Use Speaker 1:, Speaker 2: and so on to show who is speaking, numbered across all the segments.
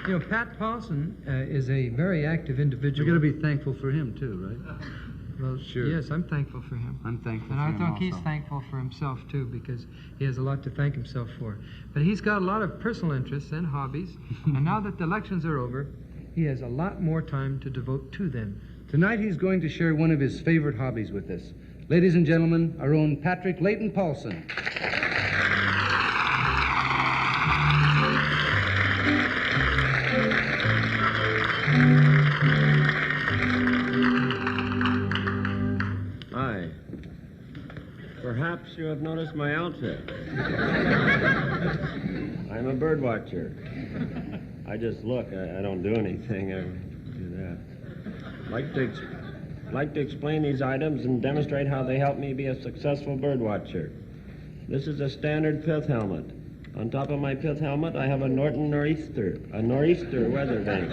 Speaker 1: You know, Pat Paulsen is a very active individual.
Speaker 2: You're going to be thankful for him, too, right?
Speaker 1: Well,
Speaker 2: Sure.
Speaker 1: Yes, I'm thankful for him.
Speaker 2: I'm thankful
Speaker 1: And
Speaker 2: for
Speaker 1: I
Speaker 2: him
Speaker 1: think
Speaker 2: also.
Speaker 1: he's thankful for himself, too, because he has a lot to thank himself for. But he's got a lot of personal interests and hobbies, and now that the elections are over, he has a lot more time to devote to them.
Speaker 2: Tonight he's going to share one of his favorite hobbies with us. Ladies and gentlemen, our own Patrick Leighton Paulsen.
Speaker 3: Hi. Perhaps you have noticed my outfit. I'm a bird watcher. I just look. I don't do anything. I do that. Like to explain these items and demonstrate how they help me be a successful bird watcher. This is a standard pith helmet. On top of my pith helmet, I have a nor'easter weather vane.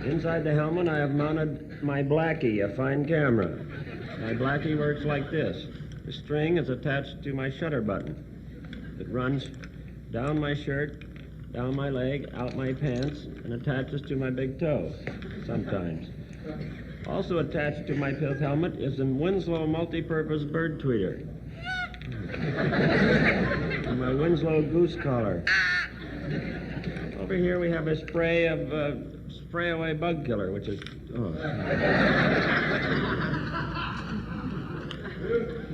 Speaker 3: Inside the helmet, I have mounted my Blackie, a fine camera. My Blackie works like this. The string is attached to my shutter button. It runs down my shirt, down my leg, out my pants, and attaches to my big toe, sometimes. Also attached to my pith helmet is a Winslow multi-purpose bird tweeter. And my Winslow goose collar. Over here we have a spray away bug killer, which is...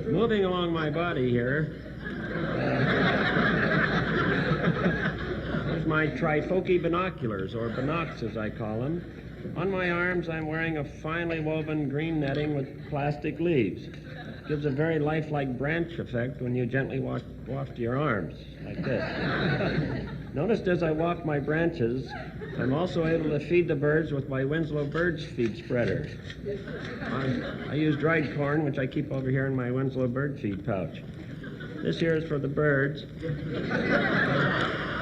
Speaker 3: Moving along my body here, there's my trifoci binoculars, or binocs as I call them. On my arms, I'm wearing a finely woven green netting with plastic leaves. It gives a very lifelike branch effect when you gently waft your arms, like this. Notice as I waft my branches, I'm also able to feed the birds with my Winslow Birds Feed spreader. I use dried corn, which I keep over here in my Winslow Bird Feed pouch. This here is for the birds,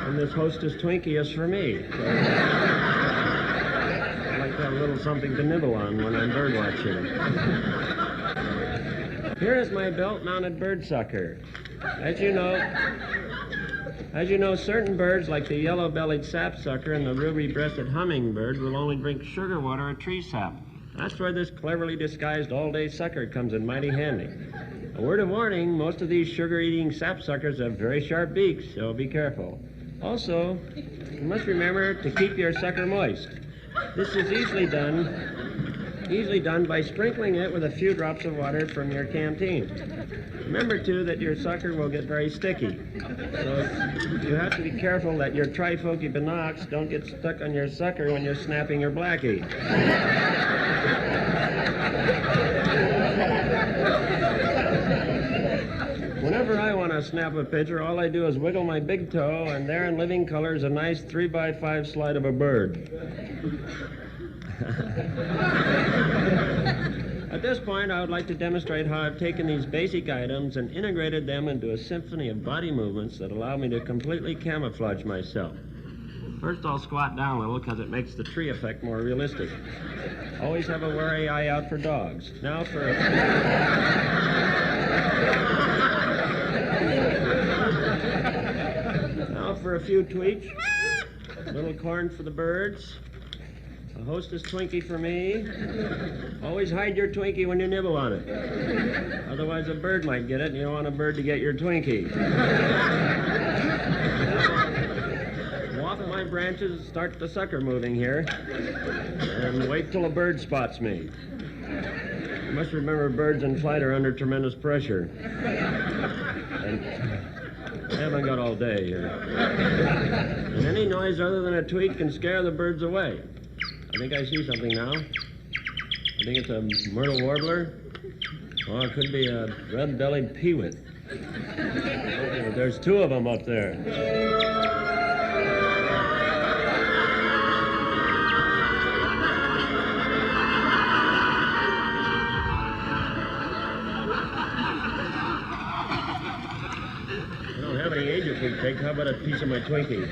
Speaker 3: and this Hostess Twinkie is for me. So I like to have a little something to nibble on when I'm bird watching. Here is my belt-mounted bird sucker. As you know, certain birds, like the yellow-bellied sapsucker and the ruby-breasted hummingbird, will only drink sugar water or tree sap. That's where this cleverly disguised all-day sucker comes in mighty handy. A word of warning, most of these sugar-eating sapsuckers have very sharp beaks, so be careful. Also, you must remember to keep your sucker moist. This is easily done by sprinkling it with a few drops of water from your canteen. Remember, too, that your sucker will get very sticky. So you have to be careful that your trifoci binocs don't get stuck on your sucker when you're snapping your Blackie. Whenever I want to snap a picture, all I do is wiggle my big toe, and there in living color is a nice 3x5 slide of a bird. At this point, I would like to demonstrate how I've taken these basic items and integrated them into a symphony of body movements that allow me to completely camouflage myself. First, I'll squat down a little because it makes the tree effect more realistic. Always have a wary eye out for dogs. Now for a few tweaks. A little corn for the birds. A Hostess Twinkie for me. Always hide your Twinkie when you nibble on it. Otherwise a bird might get it, and you don't want a bird to get your Twinkie. Waft my branches, start the sucker moving here, and wait till a bird spots me. You must remember birds in flight are under tremendous pressure. And I haven't got all day here. And any noise other than a tweet can scare the birds away. I think I see something now. I think it's a myrtle warbler. Oh, it could be a red-bellied peewit. Oh, there's two of them up there. I don't have any angel food cake. How about a piece of my Twinkie?